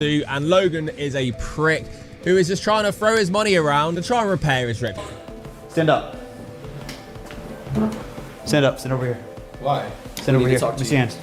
And Logan is a prick who is just trying to throw his money around and try and repair his rep. Stand up. Stand up. Stand over here. Why? Stand over here. Let me see your hands.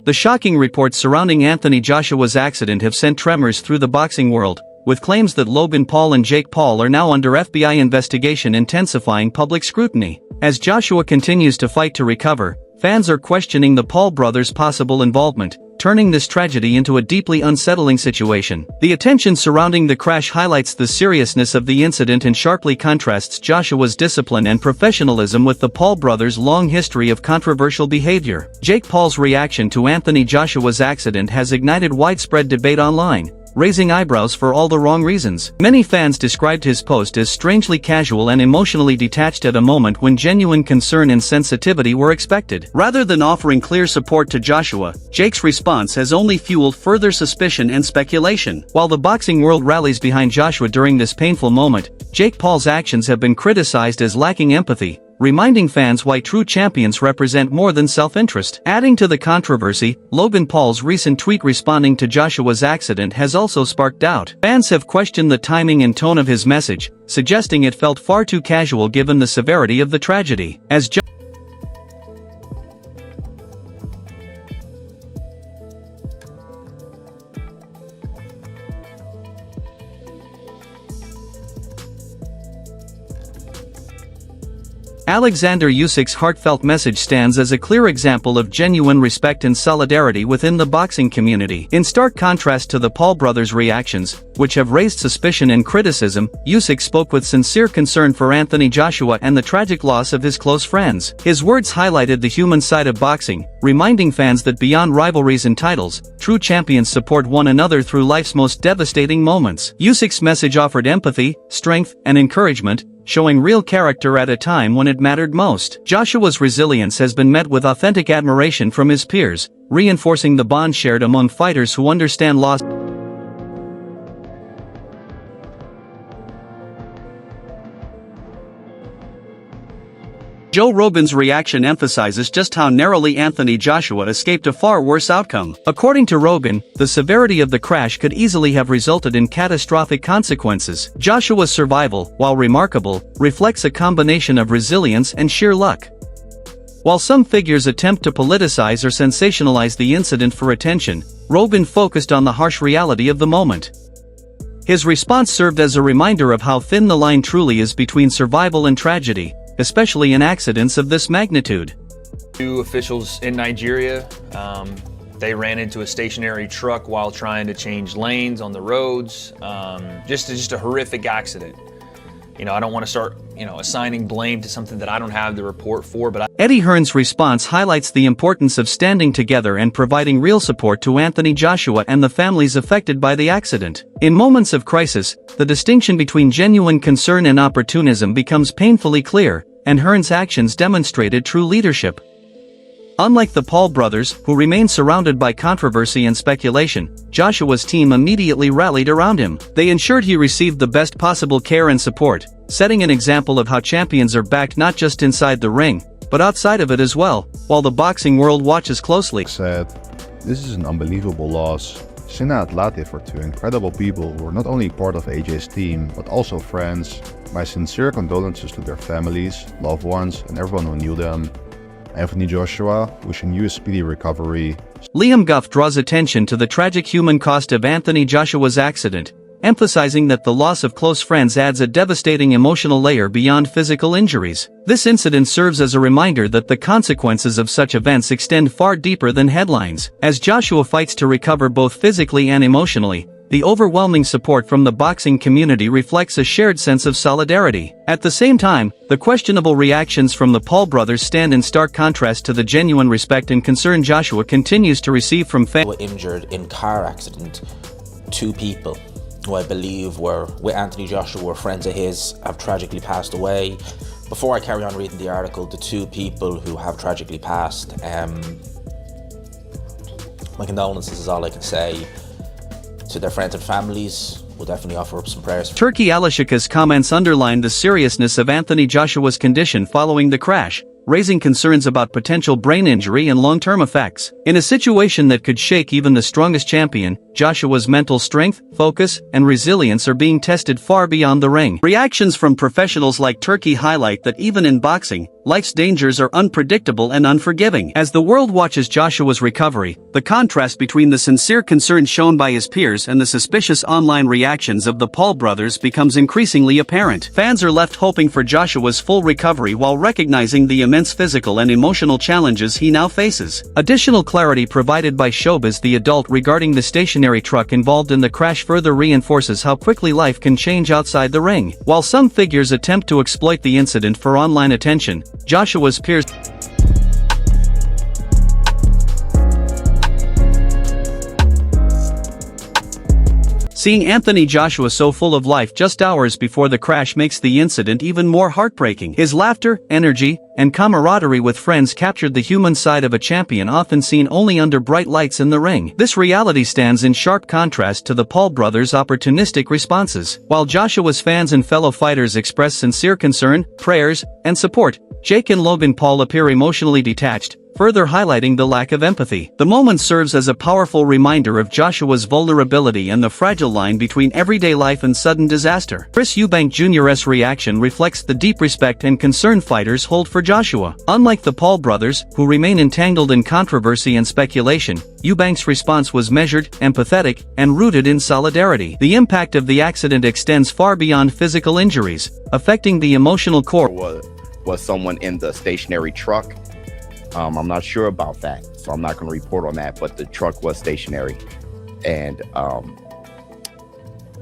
The shocking reports surrounding Anthony Joshua's accident have sent tremors through the boxing world, with claims that Logan Paul and Jake Paul are now under FBI investigation intensifying public scrutiny. As Joshua continues to fight to recover, fans are questioning the Paul brothers' possible involvement, turning this tragedy into a deeply unsettling situation. The attention surrounding the crash highlights the seriousness of the incident and sharply contrasts Joshua's discipline and professionalism with the Paul brothers' long history of controversial behavior. Jake Paul's reaction to Anthony Joshua's accident has ignited widespread debate online, raising eyebrows for all the wrong reasons. Many fans described his post as strangely casual and emotionally detached at a moment when genuine concern and sensitivity were expected. Rather than offering clear support to Joshua, Jake's response has only fueled further suspicion and speculation. While the boxing world rallies behind Joshua during this painful moment, Jake Paul's actions have been criticized as lacking empathy, reminding fans why true champions represent more than self-interest. Adding to the controversy, Logan Paul's recent tweet responding to Joshua's accident has also sparked doubt. Fans have questioned the timing and tone of his message, suggesting it felt far too casual given the severity of the tragedy. As Alexander Usyk's heartfelt message stands as a clear example of genuine respect and solidarity within the boxing community. In stark contrast to the Paul brothers' reactions, which have raised suspicion and criticism, Usyk spoke with sincere concern for Anthony Joshua and the tragic loss of his close friends. His words highlighted the human side of boxing, reminding fans that beyond rivalries and titles, true champions support one another through life's most devastating moments. Usyk's message offered empathy, strength, and encouragement, showing real character at a time when it mattered most. Joshua's resilience has been met with authentic admiration from his peers, reinforcing the bond shared among fighters who understand loss. Joe Rogan's reaction emphasizes just how narrowly Anthony Joshua escaped a far worse outcome. According to Rogan, the severity of the crash could easily have resulted in catastrophic consequences. Joshua's survival, while remarkable, reflects a combination of resilience and sheer luck. While some figures attempt to politicize or sensationalize the incident for attention, Rogan focused on the harsh reality of the moment. His response served as a reminder of how thin the line truly is between survival and tragedy, especially in accidents of this magnitude. Two officials in Nigeria, they ran into a stationary truck while trying to change lanes on the roads. Just a horrific accident. You know, I don't want to start, assigning blame to something that I don't have the report for, but Eddie Hearn's response highlights the importance of standing together and providing real support to Anthony Joshua and the families affected by the accident. In moments of crisis, the distinction between genuine concern and opportunism becomes painfully clear, and Hearn's actions demonstrated true leadership. Unlike the Paul brothers, who remained surrounded by controversy and speculation, Joshua's team immediately rallied around him. They ensured he received the best possible care and support, setting an example of how champions are backed not just inside the ring, but outside of it as well, while the boxing world watches closely. Said, "This is an unbelievable loss. Sinna Atlati for two incredible people who were not only part of AJ's team, but also friends. My sincere condolences to their families, loved ones, and everyone who knew them. Anthony Joshua, wishing you a speedy recovery." Liam Goff draws attention to the tragic human cost of Anthony Joshua's accident, emphasizing that the loss of close friends adds a devastating emotional layer beyond physical injuries. This incident serves as a reminder that the consequences of such events extend far deeper than headlines. As Joshua fights to recover both physically and emotionally, the overwhelming support from the boxing community reflects a shared sense of solidarity. At the same time, the questionable reactions from the Paul brothers stand in stark contrast to the genuine respect and concern Joshua continues to receive from fans. Were injured in car accident. 2 people who I believe were with Anthony Joshua were friends of his have tragically passed away. Before I carry on reading the article, the 2 people who have tragically passed, my condolences is all I can say to their friends and families. We'll definitely offer up some prayers. Turkey Alishika's comments underlined the seriousness of Anthony Joshua's condition following the crash, raising concerns about potential brain injury and long-term effects. In a situation that could shake even the strongest champion, Joshua's mental strength, focus, and resilience are being tested far beyond the ring. Reactions from professionals like Turkey highlight that even in boxing, life's dangers are unpredictable and unforgiving. As the world watches Joshua's recovery, the contrast between the sincere concern shown by his peers and the suspicious online reactions of the Paul brothers becomes increasingly apparent. Fans are left hoping for Joshua's full recovery while recognizing the immense physical and emotional challenges he now faces. Additional clarity provided by Showbiz the Adult regarding the stationary truck involved in the crash further reinforces how quickly life can change outside the ring. While some figures attempt to exploit the incident for online attention, Joshua's peers Seeing Anthony Joshua so full of life just hours before the crash makes the incident even more heartbreaking. His laughter, energy, and camaraderie with friends captured the human side of a champion often seen only under bright lights in the ring. This reality stands in sharp contrast to the Paul brothers' opportunistic responses. While Joshua's fans and fellow fighters express sincere concern, prayers, and support, Jake and Logan Paul appear emotionally detached, further highlighting the lack of empathy. The moment serves as a powerful reminder of Joshua's vulnerability and the fragile line between everyday life and sudden disaster. Chris Eubank Jr.'s reaction reflects the deep respect and concern fighters hold for Joshua. Unlike the Paul brothers, who remain entangled in controversy and speculation, Eubank's response was measured, empathetic, and rooted in solidarity. The impact of the accident extends far beyond physical injuries, affecting the emotional core. Was someone in the stationary truck? I'm not sure about that, so I'm not going to report on that, but the truck was stationary, and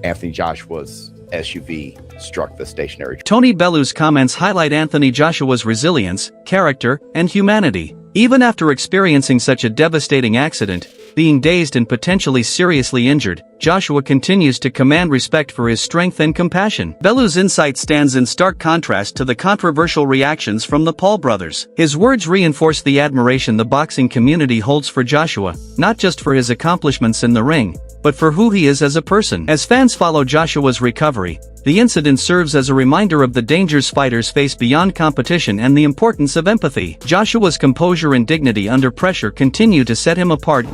Anthony Joshua's SUV struck the stationary truck. Tony Bellu's comments highlight Anthony Joshua's resilience, character, and humanity. Even after experiencing such a devastating accident, being dazed and potentially seriously injured, Joshua continues to command respect for his strength and compassion. Bellu's insight stands in stark contrast to the controversial reactions from the Paul brothers. His words reinforce the admiration the boxing community holds for Joshua, not just for his accomplishments in the ring, but for who he is as a person. As fans follow Joshua's recovery, the incident serves as a reminder of the dangers fighters face beyond competition and the importance of empathy. Joshua's composure and dignity under pressure continue to set him apart.